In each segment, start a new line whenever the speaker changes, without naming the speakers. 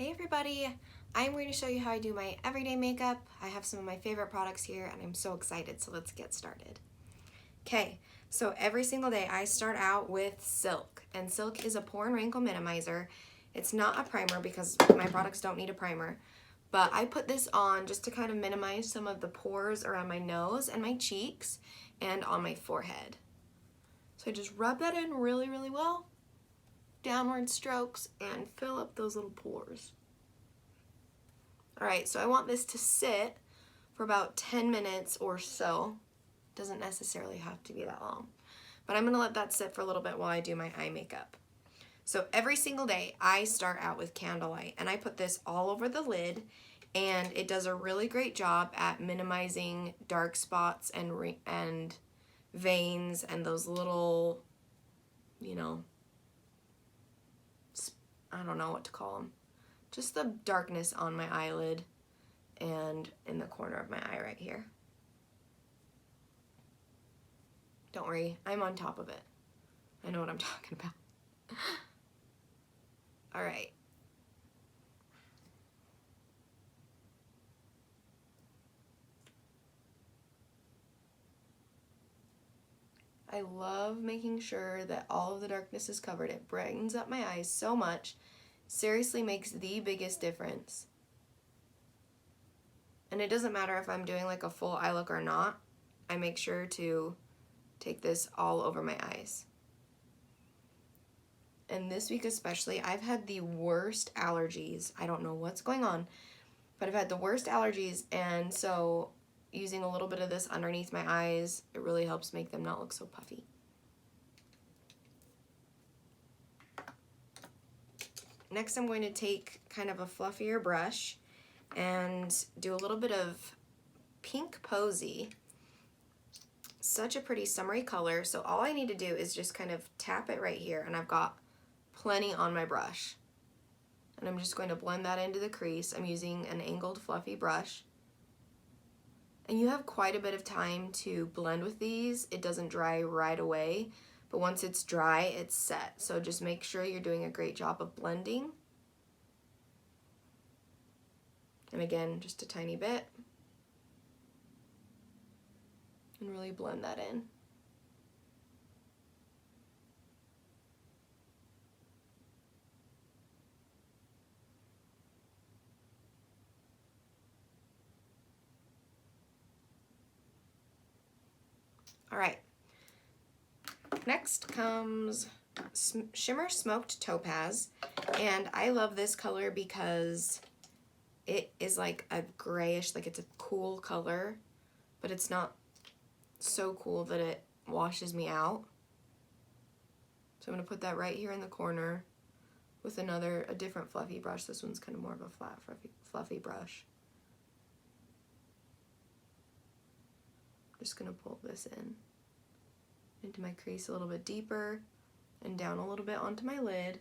Hey everybody, I'm going to show you how I do my everyday makeup. I have some of my favorite products here and I'm so excited, so let's get started. Okay, so every single day I start out with Silk, and Silk is a pore and wrinkle minimizer. It's not a primer because my products don't need a primer, but I put this on just to kind of minimize some of the pores around my nose and my cheeks and on my forehead. So I just rub that in really, really well. Downward strokes and fill up those little pores. Alright, so I want this to sit for about 10 minutes or so. Doesn't necessarily have to be that long. But I'm going to let that sit for a little bit while I do my eye makeup. So every single day I start out with Candlelight, and I put this all over the lid, and it does a really great job at minimizing dark spots and veins and those little, you know, I don't know what to call them. Just the darkness on my eyelid and in the corner of my eye right here. Don't worry, I'm on top of it. I know what I'm talking about. All right. I love making sure that all of the darkness is covered. It brightens up my eyes so much. Seriously makes the biggest difference. And it doesn't matter if I'm doing like a full eye look or not. I make sure to take this all over my eyes. And this week especially, I've had the worst allergies. I don't know what's going on, but I've had the worst allergies, and so using a little bit of this underneath my eyes, it really helps make them not look so puffy. Next, I'm going to take kind of a fluffier brush and do a little bit of Pink Posy. Such a pretty summery color, so all I need to do is just kind of tap it right here, and I've got plenty on my brush. And I'm just going to blend that into the crease. I'm using an angled fluffy brush. And you have quite a bit of time to blend with these. It doesn't dry right away, but once it's dry, it's set. So just make sure you're doing a great job of blending. And again, just a tiny bit. And really blend that in. All right. Next comes Shimmer Smoked Topaz, and I love this color because it is like a grayish, like it's a cool color, but it's not so cool that it washes me out. So I'm going to put that right here in the corner with a different fluffy brush. This one's kind of more of a flat, fluffy brush. Just going to pull this in into my crease a little bit deeper and down a little bit onto my lid.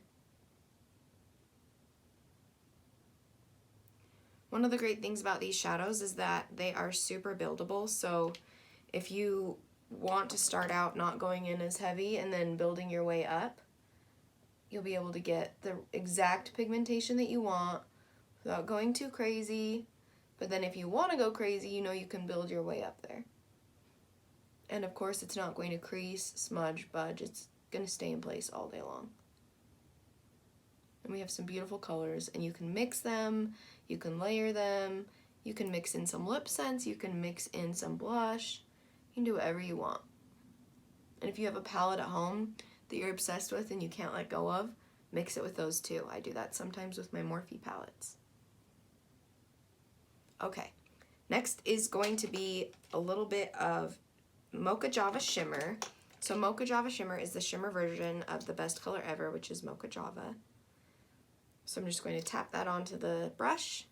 One of the great things about these shadows is that they are super buildable, so if you want to start out not going in as heavy and then building your way up, you'll be able to get the exact pigmentation that you want without going too crazy. But then if you want to go crazy, you know you can build your way up there. And of course, it's not going to crease, smudge, budge. It's going to stay in place all day long. And we have some beautiful colors, and you can mix them, you can layer them, you can mix in some lip scents, you can mix in some blush. You can do whatever you want. And if you have a palette at home that you're obsessed with and you can't let go of, mix it with those too. I do that sometimes with my Morphe palettes. Okay, next is going to be a little bit of Mocha Java Shimmer. So Mocha Java Shimmer is the shimmer version of the best color ever, which is Mocha Java. So I'm just going to tap that onto the brush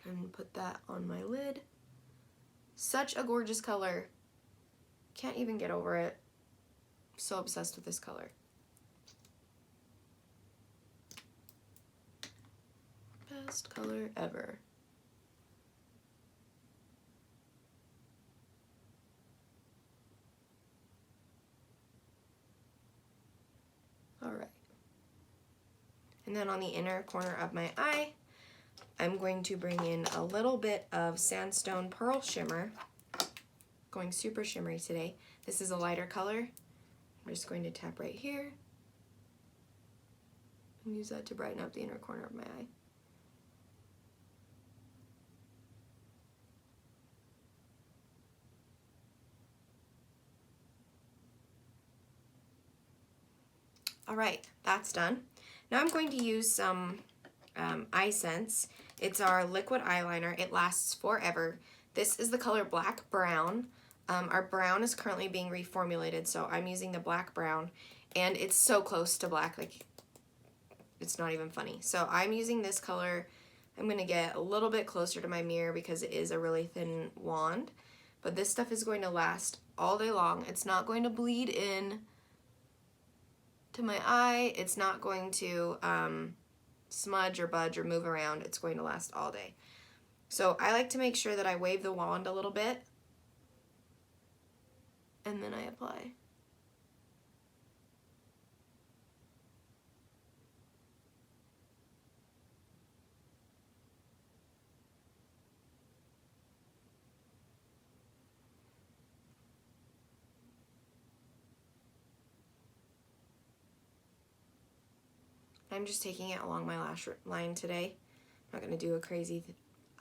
and put that on my lid. Such a gorgeous color. Can't even get over it. So obsessed with this color. Best color ever. All right. And then on the inner corner of my eye, I'm going to bring in a little bit of Sandstone Pearl Shimmer. Going super shimmery today. This is a lighter color. I'm just going to tap right here and use that to brighten up the inner corner of my eye. All right, that's done. Now I'm going to use some Eye Sense. It's our liquid eyeliner. It lasts forever. This is the color Black Brown. Our brown is currently being reformulated, so I'm using the Black Brown, and it's so close to black, like it's not even funny. So I'm using this color. I'm gonna get a little bit closer to my mirror because it is a really thin wand, but this stuff is going to last all day long. It's not going to bleed in to my eye. It's not going to smudge or budge or move around. It's going to last all day. So I like to make sure that I wave the wand a little bit and then I apply. I'm just taking it along my lash line today. I'm not going to do a crazy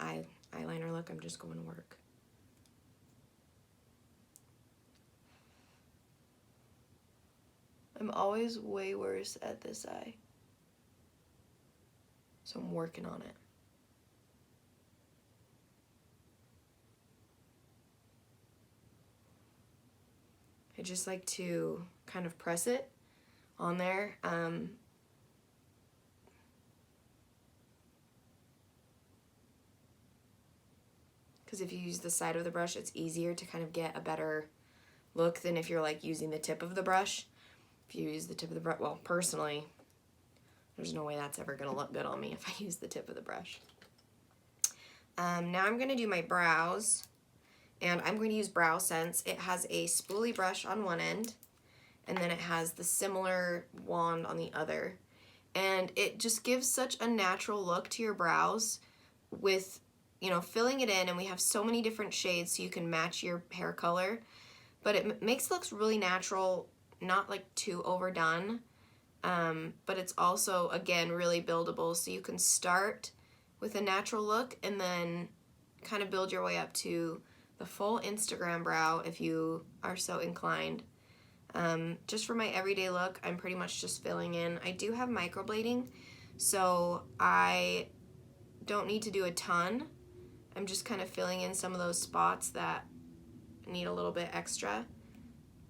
eyeliner look. I'm just going to work. I'm always way worse at this eye, so I'm working on it. I just like to kind of press it on there. Because if you use the side of the brush, it's easier to kind of get a better look than if you're like using the tip of the brush. If you use the tip of the brush, well, personally, there's no way that's ever gonna look good on me if I use the tip of the brush. Now I'm gonna do my brows, and I'm going to use Brow Sense. It has a spoolie brush on one end, and then it has the similar wand on the other. And it just gives such a natural look to your brows with, you know, filling it in, and we have so many different shades so you can match your hair color, but it makes it look really natural, not like too overdone, but it's also, again, really buildable, so you can start with a natural look and then kind of build your way up to the full Instagram brow if you are so inclined. Just for my everyday look, I'm pretty much just filling in. I do have microblading, so I don't need to do a ton. I'm just kind of filling in some of those spots that need a little bit extra.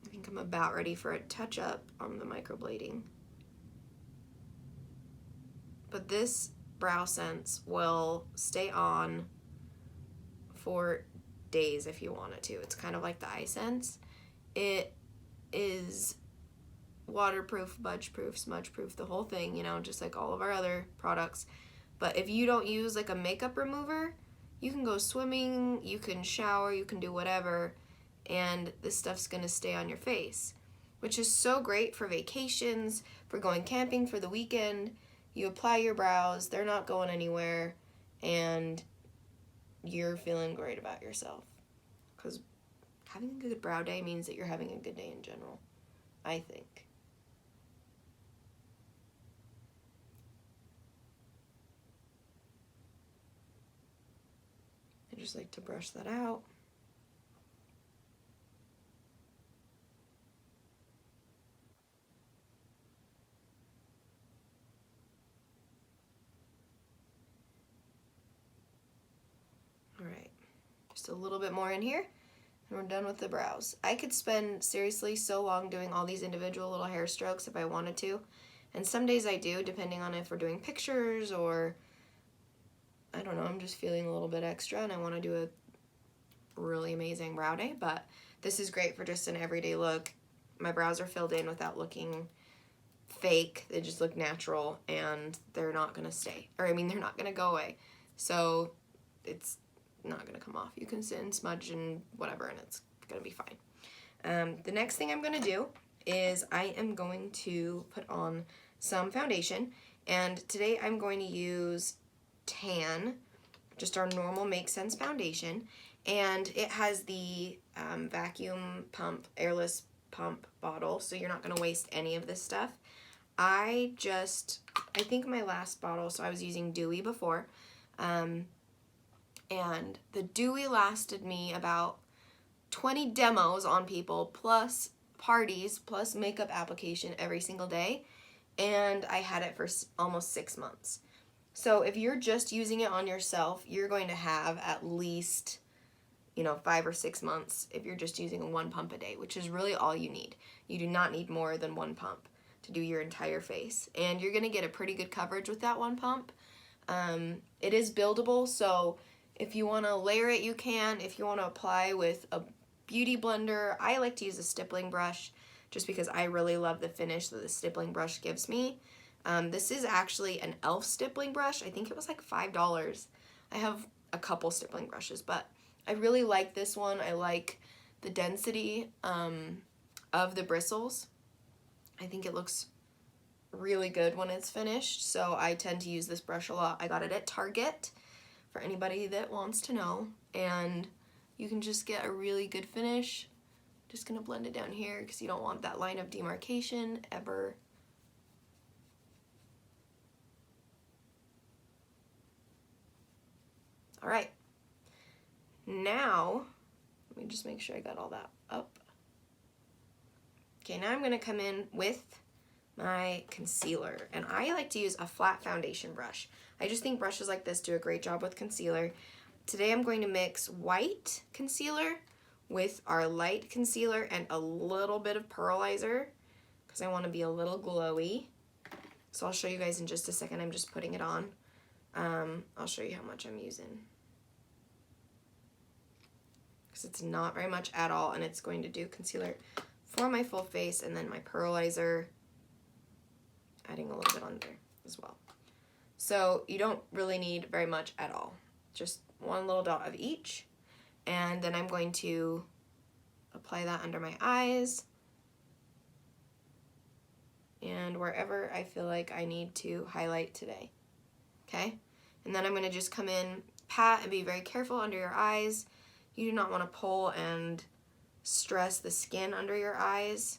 I think I'm about ready for a touch-up on the microblading. But this Brow Sense will stay on for days if you want it to. It's kind of like the Eye Sense. It is waterproof, budge-proof, smudge-proof, the whole thing, you know, just like all of our other products. But if you don't use like a makeup remover, you can go swimming, you can shower, you can do whatever, and this stuff's gonna stay on your face, which is so great for vacations, for going camping for the weekend. You apply your brows, they're not going anywhere, and you're feeling great about yourself. Because having a good brow day means that you're having a good day in general, I think. I just like to brush that out. All right, just a little bit more in here, and we're done with the brows. I could spend seriously so long doing all these individual little hair strokes if I wanted to, and some days I do, depending on if we're doing pictures or, I don't know, I'm just feeling a little bit extra and I want to do a really amazing brow day, but this is great for just an everyday look. My brows are filled in without looking fake. They just look natural, and they're not gonna stay, or I mean, they're not gonna go away, so it's not gonna come off. You can sit and smudge and whatever, and it's gonna be fine. The next thing I'm gonna do is I am going to put on some foundation, And today I'm going to use Tan, just our normal Make Sense foundation. And it has the vacuum pump, airless pump bottle, so you're not going to waste any of this stuff. I think my last bottle, so I was using Dewy before, and the Dewy lasted me about 20 demos on people, plus parties, plus makeup application every single day, and I had it for almost 6 months. So if you're just using it on yourself, you're going to have at least, 5 or 6 months if you're just using 1 pump a day, which is really all you need. You do not need more than 1 pump to do your entire face, and you're going to get a pretty good coverage with that 1 pump. It is buildable, so if you want to layer it, you can. If you want to apply with a beauty blender, I like to use a stippling brush just because I really love the finish that the stippling brush gives me. This is actually an e.l.f. stippling brush. I think it was like $5. I have a couple stippling brushes, but I really like this one. I like the density of the bristles. I think it looks really good when it's finished, so I tend to use this brush a lot. I got it at Target for anybody that wants to know, and you can just get a really good finish. Just gonna blend it down here because you don't want that line of demarcation ever. All right, now let me just make sure I got all that up. Okay, now I'm gonna come in with my concealer, and I like to use a flat foundation brush. I just think brushes like this do a great job with concealer. Today I'm going to mix white concealer with our light concealer and a little bit of pearlizer because I want to be a little glowy. So I'll show you guys in just a second. I'm just putting it on. I'll show you how much I'm using because it's not very much at all, and it's going to do concealer for my full face, and then my pearlizer, adding a little bit on there as well. So you don't really need very much at all, just 1 little dot of each, and then I'm going to apply that under my eyes and wherever I feel like I need to highlight today, okay? And then I'm going to just come in, pat, and be very careful under your eyes. You do not want to pull and stress the skin under your eyes.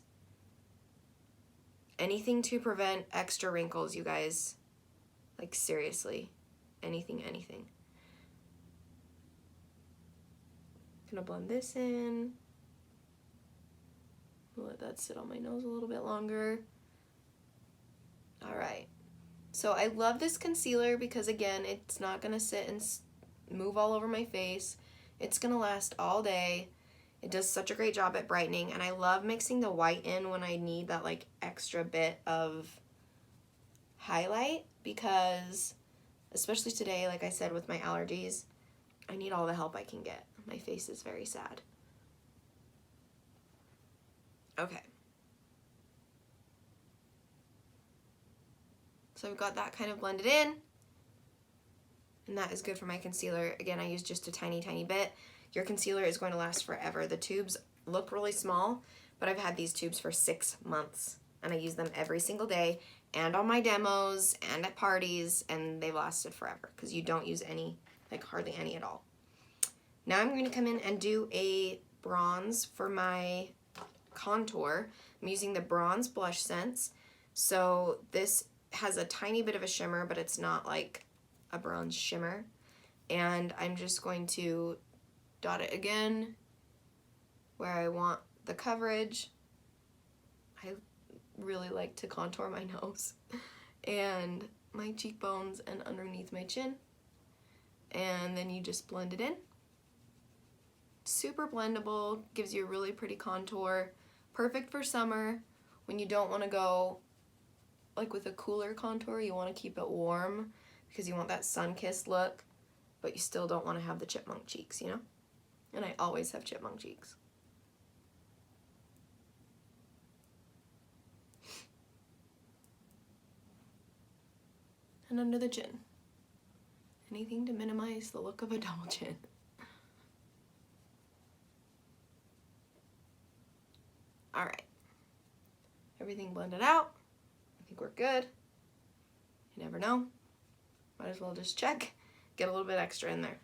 Anything to prevent extra wrinkles, you guys. Like, seriously. Anything. Gonna blend this in. Let that sit on my nose a little bit longer. Alright. So I love this concealer because, again, it's not gonna sit and move all over my face. It's gonna last all day. It does such a great job at brightening, and I love mixing the white in when I need that like extra bit of highlight because, especially today, like I said, with my allergies, I need all the help I can get. My face is very sad. Okay. So I've got that kind of blended in, and that is good for my concealer. Again, I use just a tiny, tiny bit. Your concealer is going to last forever. The tubes look really small, but I've had these tubes for 6 months, and I use them every single day and on my demos and at parties, and they've lasted forever because you don't use any, like hardly any at all. Now I'm going to come in and do a bronze for my contour. I'm using the Bronze Blush Sense. So this has a tiny bit of a shimmer, but it's not like a bronze shimmer. And I'm just going to dot it again where I want the coverage. I really like to contour my nose and my cheekbones and underneath my chin, and then you just blend it in. Super blendable, gives you a really pretty contour, perfect for summer when you don't want to go like with a cooler contour. You want to keep it warm because you want that sun-kissed look, but you still don't want to have the chipmunk cheeks, you know? And I always have chipmunk cheeks. And under the chin. Anything to minimize the look of a double chin. Alright. Everything blended out. I think we're good. You never know. Might as well just check. Get a little bit extra in there.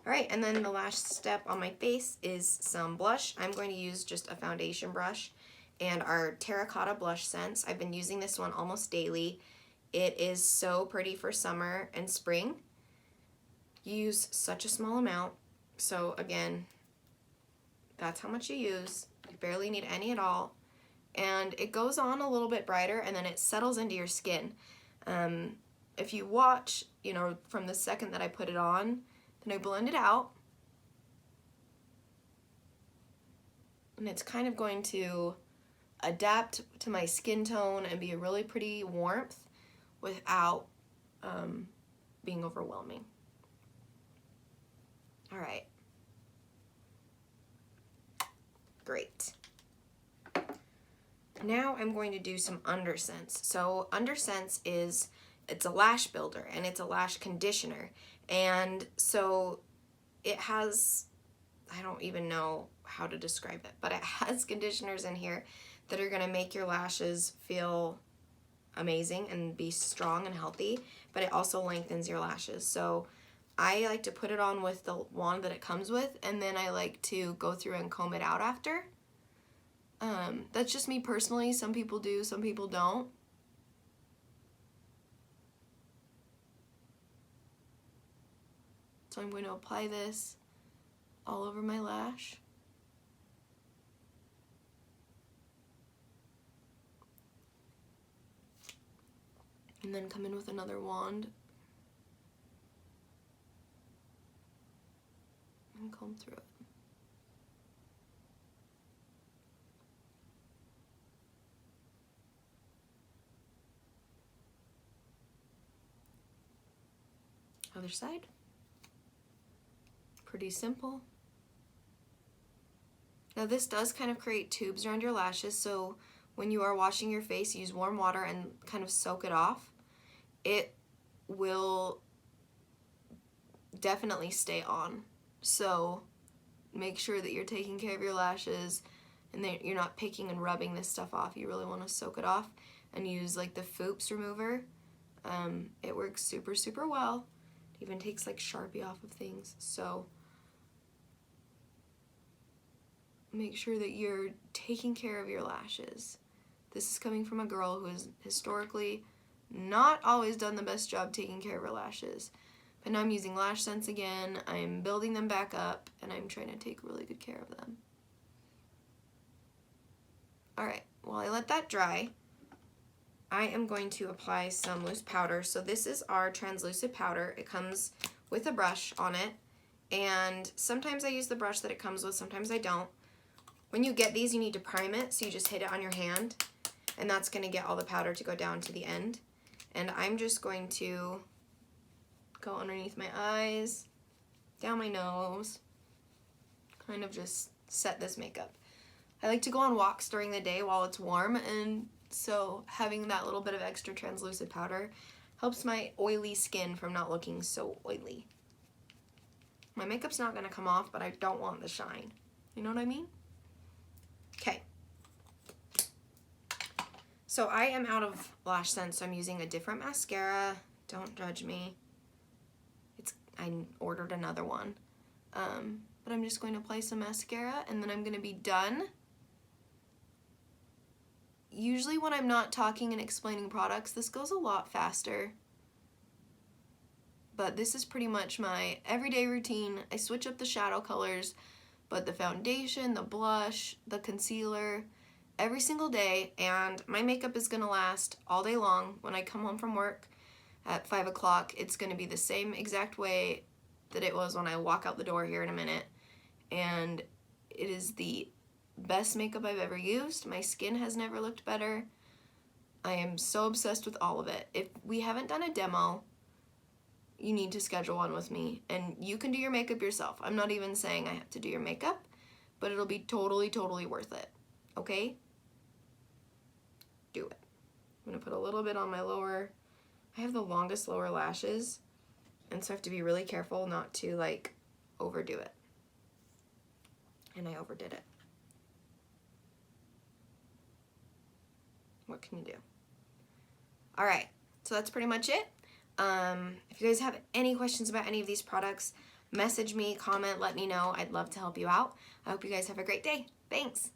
All right, and then the last step on my face is some blush. I'm going to use just a foundation brush and our Terracotta Blush Scents. I've been using this one almost daily. It is so pretty for summer and spring. Use such a small amount. So again, that's how much you use. You barely need any at all. And it goes on a little bit brighter and then it settles into your skin. If you watch, you know, from the second that I put it on, then I blend it out. And it's kind of going to adapt to my skin tone and be a really pretty warmth without being overwhelming. All right. Great. Now I'm going to do some underscents. So underscents it's a lash builder and it's a lash conditioner. And so it has, I don't even know how to describe it, but it has conditioners in here that are gonna make your lashes feel amazing and be strong and healthy, but it also lengthens your lashes. So I like to put it on with the wand that it comes with, and then I like to go through and comb it out after. That's just me personally. Some people do, some people don't. So I'm going to apply this all over my lash. And then come in with another wand and comb through it. Other side. Pretty simple. Now this does kind of create tubes around your lashes, so when you are washing your face, use warm water and kind of soak it off. It will definitely stay on. So make sure that you're taking care of your lashes and that you're not picking and rubbing this stuff off. You really want to soak it off and use like the Foops remover. It works super, super well. It even takes like Sharpie off of things. So make sure that you're taking care of your lashes. This is coming from a girl who has historically not always done the best job taking care of her lashes. But now I'm using lash scents again, I'm building them back up, and I'm trying to take really good care of them. Alright, while I let that dry, I am going to apply some loose powder. So this is our translucent powder. It comes with a brush on it, and sometimes I use the brush that it comes with, sometimes I don't. When you get these, you need to prime it, so you just hit it on your hand, and that's going to get all the powder to go down to the end. And I'm just going to go underneath my eyes, down my nose, kind of just set this makeup. I like to go on walks during the day while it's warm, and so having that little bit of extra translucent powder helps my oily skin from not looking so oily. My makeup's not going to come off, but I don't want the shine. You know what I mean? Okay. So I am out of lash scent, so I'm using a different mascara. Don't judge me. I ordered another one. But I'm just going to apply some mascara, and then I'm going to be done. Usually when I'm not talking and explaining products, this goes a lot faster. But this is pretty much my everyday routine. I switch up the shadow colors, but the foundation, the blush, the concealer, every single day, and my makeup is gonna last all day long. When I come home from work at 5 o'clock, it's gonna be the same exact way that it was when I walk out the door here in a minute. And it is the best makeup I've ever used. My skin has never looked better. I am so obsessed with all of it. If we haven't done a demo, you need to schedule one with me, and you can do your makeup yourself. I'm not even saying I have to do your makeup, but it'll be totally, totally worth it, okay? Do it. I'm gonna put a little bit on my lower, I have the longest lower lashes, and so I have to be really careful not to like overdo it. And I overdid it. What can you do? All right, so that's pretty much it. If you guys have any questions about any of these products, message me, comment, let me know. I'd love to help you out. I hope you guys have a great day. Thanks.